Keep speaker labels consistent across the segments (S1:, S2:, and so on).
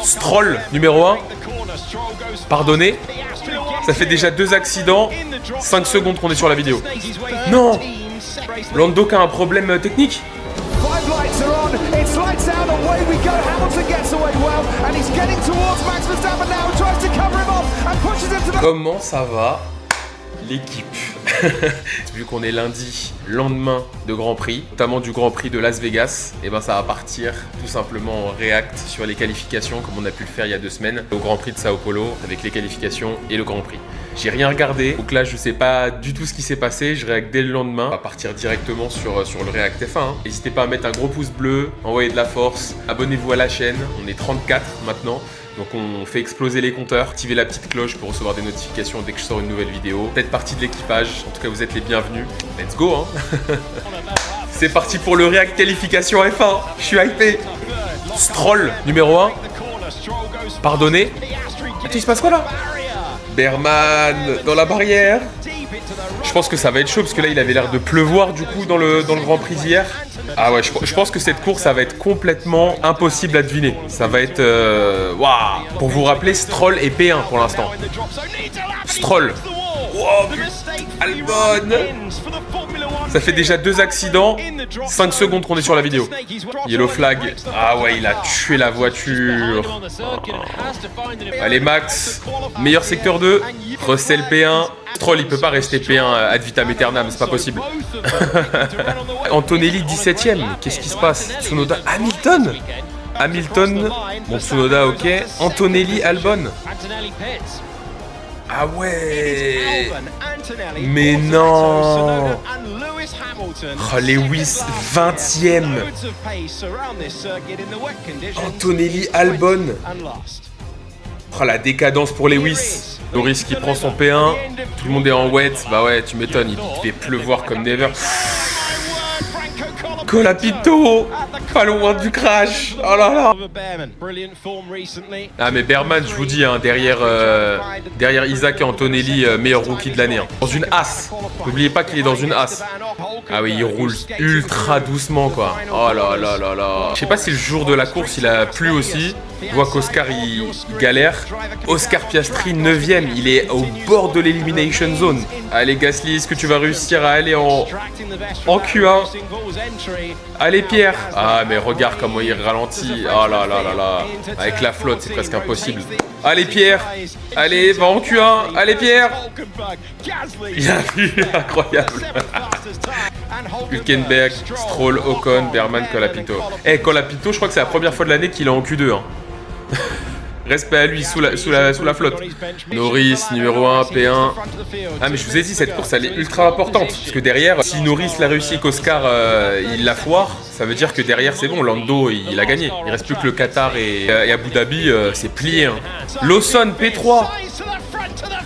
S1: Stroll numéro 1. Pardonnez. Ça fait déjà 2 accidents. 5 secondes qu'on est sur la vidéo. Non. Lando qui a un problème technique. Comment ça va l'équipe? Vu qu'on est lundi, lendemain de Grand Prix, notamment du Grand Prix de Las Vegas, et ben ça va partir tout simplement en react sur les qualifications comme on a pu le faire il y a 2 semaines au Grand Prix de Sao Paulo avec les qualifications et le Grand Prix. J'ai rien regardé, donc là je sais pas du tout ce qui s'est passé, je réacte dès le lendemain. On va partir directement sur le React F1. N'hésitez pas à mettre un gros pouce bleu, envoyer de la force, abonnez-vous à la chaîne, on est 34 maintenant. Donc on fait exploser les compteurs, activez la petite cloche pour recevoir des notifications dès que je sors une nouvelle vidéo. Faites partie de l'équipage, en tout cas vous êtes les bienvenus. Let's go hein. C'est parti pour le React qualification F1, je suis hypé. Stroll numéro 1. Pardonnez. Attends, il se passe quoi là? Berman dans la barrière. Je pense que ça va être chaud parce que là il avait l'air de pleuvoir du coup dans le Grand Prix d'hier. Ah ouais, je pense que cette course ça va être complètement impossible à deviner. Ça va être... Waouh. Pour vous rappeler, Stroll est P1 pour l'instant. Stroll. Wow, Albon. Ça fait déjà 2 accidents. 5 secondes qu'on est sur la vidéo. Yellow flag. Ah ouais, il a tué la voiture. Allez Max. Meilleur secteur 2. Russell P1. Stroll il peut pas rester P1 ad vitam aeternam, c'est pas possible. Antonelli 17ème. Qu'est-ce qui se passe? Tsunoda. Hamilton. Bon, Tsunoda ok. Antonelli Albon. Ah ouais. Mais non. Oh, Lewis 20ème. Antonelli Albon. Oh, la décadence pour Lewis. Norris qui prend son P1. Tout le monde est en wet. Bah ouais, tu m'étonnes, il fait pleuvoir comme never. Colapinto, pas loin du crash. Oh là là. Ah mais Berman, je vous dis, hein, derrière Isaac et Antonelli, meilleur rookie de l'année. Hein. Dans une As. N'oubliez pas qu'il est dans une As. Ah oui, il roule ultra doucement quoi. Oh là là là là. Je sais pas si le jour de la course il a plu aussi. Je vois qu'Oscar il galère. Oscar Piastri 9ème, il est au bord de l'elimination zone. Allez Gasly, est-ce que tu vas réussir à aller en Q1? Allez Pierre. Ah mais regarde comment il ralentit. Oh là là là là. Avec la flotte c'est presque impossible. Allez Pierre. Allez, va en Q1. Allez Pierre. Il a vu, incroyable. Hülkenberg, Stroll, Ocon, Berman, Colapinto. Eh, Colapinto, je crois que c'est la première fois de l'année qu'il est en Q2. Hein. Respect à lui sous la flotte. Norris, numéro 1, P1. Ah mais je vous ai dit, cette course elle est ultra importante. Parce que derrière, si Norris l'a réussi et qu'Oscar il la foire, ça veut dire que derrière c'est bon, Lando il a gagné. Il reste plus que le Qatar et Abu Dhabi, c'est plié. Hein. Lawson, P3.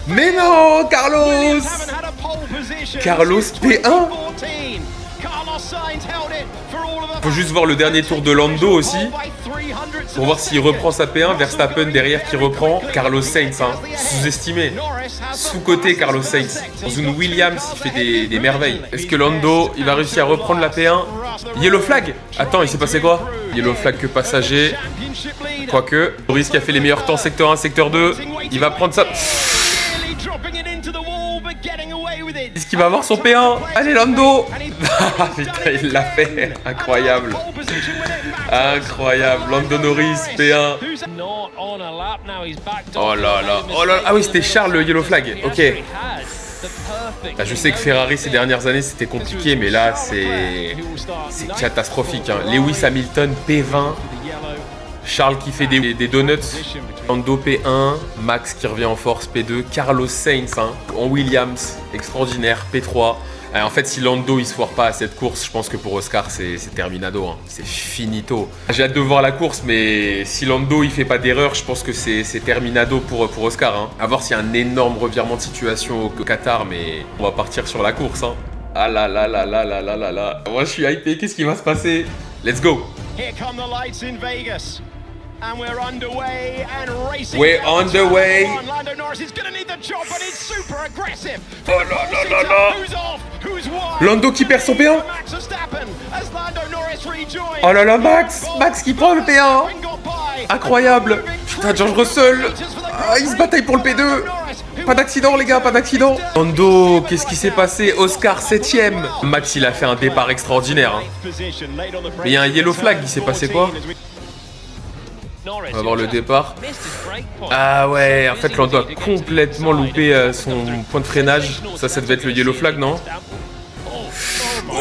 S1: Mais non, Carlos. Carlos, P1. Faut juste voir le dernier tour de Lando aussi. Pour voir s'il reprend sa P1. Verstappen derrière qui reprend. Carlos Sainz, hein. Sous-estimé. Sous-côté Carlos Sainz. Dans une Williams, il fait des merveilles. Est-ce que Lando, il va réussir à reprendre la P1? Yellow flag. Attends, il s'est passé quoi? Yellow flag que passager. Quoique. Norris qui a fait les meilleurs temps secteur 1, secteur 2. Il va prendre ça. Est-ce qu'il va avoir son P1? Allez Lando. Putain, il l'a fait. Incroyable. Incroyable. Lando Norris, P1. Oh là là. Oh là là. Ah oui, c'était Charles le yellow flag. Ok. Là, je sais que Ferrari ces dernières années c'était compliqué, mais là c'est catastrophique. Hein. Lewis Hamilton, P20. Charles qui fait des donuts. Lando P1, Max qui revient en force P2, Carlos Sainz hein, en Williams, extraordinaire, P3. En fait, si Lando il se foire pas à cette course, je pense que pour Oscar c'est terminado, hein. C'est finito. J'ai hâte de voir la course, mais si Lando il fait pas d'erreur, je pense que c'est terminado pour Oscar. Hein. À voir s'il y a un énorme revirement de situation au Qatar, mais on va partir sur la course. Hein. Ah là là là là là là là là. Moi je suis hypé, qu'est-ce qui va se passer? Let's go. Here come the lights in Vegas. And we're underway and racing. We're underway. Lando Norris is going to need the job, but it's super aggressive. Oh là là là là. Lando qui perd son P1. Oh là là, Max qui prend le P1. Incroyable. Putain, George Russell. Ah, il se bataille pour le P2. Pas d'accident, les gars, pas d'accident. Lando, qu'est-ce qui s'est passé? Oscar 7ème. Max, il a fait un départ extraordinaire. Hein. Mais il y a un yellow flag, il s'est passé quoi? On va voir le départ. Ah ouais, en fait, Lando a complètement loupé son point de freinage. Ça devait être le yellow flag, non?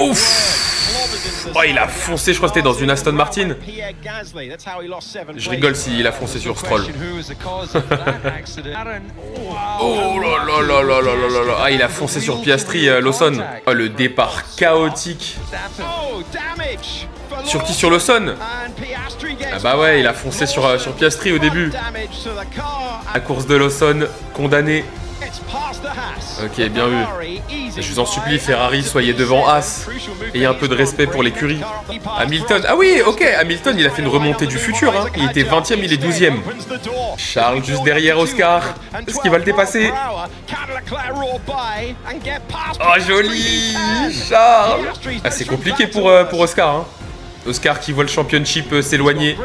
S1: Ouf! Oh, il a foncé, je crois que c'était dans une Aston Martin. Je rigole s'il a foncé sur Stroll. Oh là là là là là là là. Ah, il a foncé sur Piastri, Lawson. Oh, le départ chaotique. Sur qui? Sur Lawson? Ah bah ouais, il a foncé sur Piastri au début. La course de Lawson, condamné. Ok, bien vu. Je vous en supplie, Ferrari, soyez devant As. Ayez un peu de respect pour l'écurie. Hamilton, ah oui, ok, Hamilton, il a fait une remontée du futur. Hein. Il était 20ème, il est 12ème. Charles juste derrière Oscar. Est-ce qu'il va le dépasser? Oh, joli, Charles. Ah, c'est compliqué pour Oscar. Hein. Oscar qui voit le championship s'éloigner.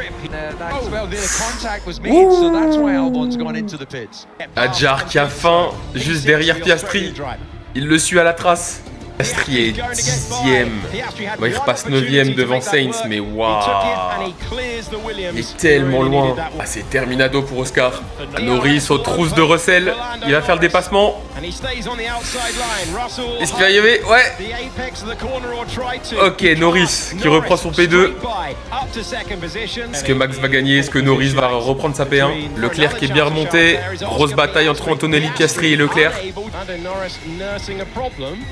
S1: Hadjar qui a faim juste derrière Piastri. Il le suit à la trace. Piastri est 10ème. Bon, il repasse 9ème devant Sainz, mais waouh! Il est tellement loin. Ah, c'est terminado pour Oscar. Norris aux trousses de Russell. Il va faire le dépassement. Est-ce qu'il va y arriver? Ouais. Ok, Norris qui reprend son P2. Est-ce que Max va gagner? Est-ce que Norris va reprendre sa P1? Leclerc qui est bien remonté. Grosse bataille entre Antonelli, Piastri et Leclerc.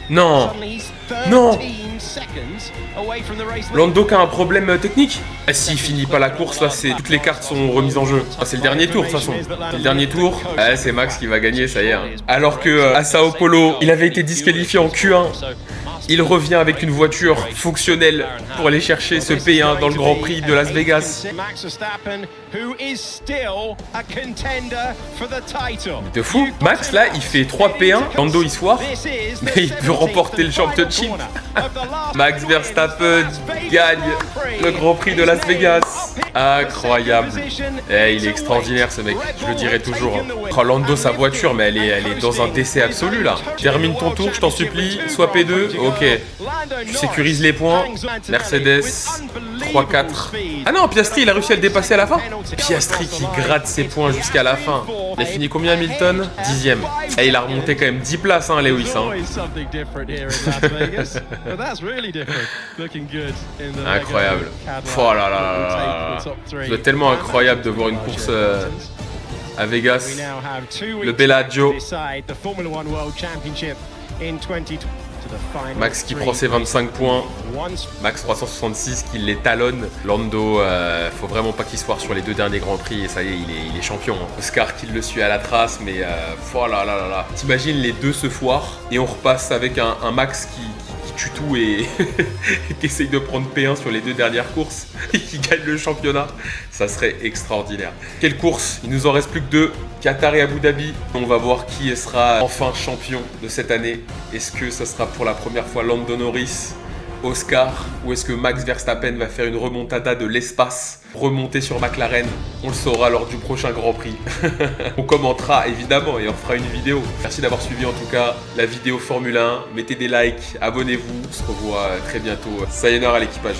S1: Non. Non. Lando qui a un problème technique? Ah, s'il finit pas la course, là, toutes les cartes sont remises en jeu. Ah, c'est le dernier tour, de toute façon. C'est le dernier tour. Ah, c'est Max qui va gagner, ça y est. Hein. Alors que à Sao Paulo, il avait été disqualifié en Q1. Il revient avec une voiture fonctionnelle pour aller chercher ce P1 dans le Grand Prix de Las Vegas. De fou. Max, là, il fait 3 P1. Lando, il se foire. Mais il peut remporter le championship. Max Verstappen gagne le Grand Prix de Las Vegas. Incroyable. Eh, il est extraordinaire, ce mec. Je le dirai toujours. Hein. Oh, Lando, sa voiture, mais elle est dans un décès absolu, là. Termine ton tour, je t'en supplie. Soit P2. Ok. Tu sécurises les points. Mercedes. 3-4. Ah non, Piastri, il a réussi à le dépasser à la fin. Piastri qui gratte ses points jusqu'à la fin. Il a fini combien, Hamilton? 10ème. Et il a remonté quand même 10 places, hein, Lewis. Hein. Incroyable. Oh là là là là. C'est tellement incroyable de voir une course à Vegas. Le Bellagio. Max qui prend ses 25 points. Max 366 qui les talonne. Lando, faut vraiment pas qu'il se foire sur les 2 derniers Grands Prix. Et ça y est, il est champion. Hein. Oscar qui le suit à la trace. Mais oh là là là là. T'imagines les deux se foirent. Et on repasse avec un Max qui tue tout et qui essaye de prendre P1 sur les 2 dernières courses. Et qui gagne le championnat. Ça serait extraordinaire. Quelle course? Il nous en reste plus que 2. Qatar et Abu Dhabi. On va voir qui sera enfin champion de cette année. Est-ce que ça sera pour la première fois Lando Norris, Oscar, ou est-ce que Max Verstappen va faire une remontada de l'espace, remonter sur McLaren? On le saura lors du prochain Grand Prix. On commentera évidemment et on fera une vidéo. Merci d'avoir suivi en tout cas la vidéo Formule 1. Mettez des likes, abonnez-vous. On se revoit très bientôt. Sayonara à l'équipage.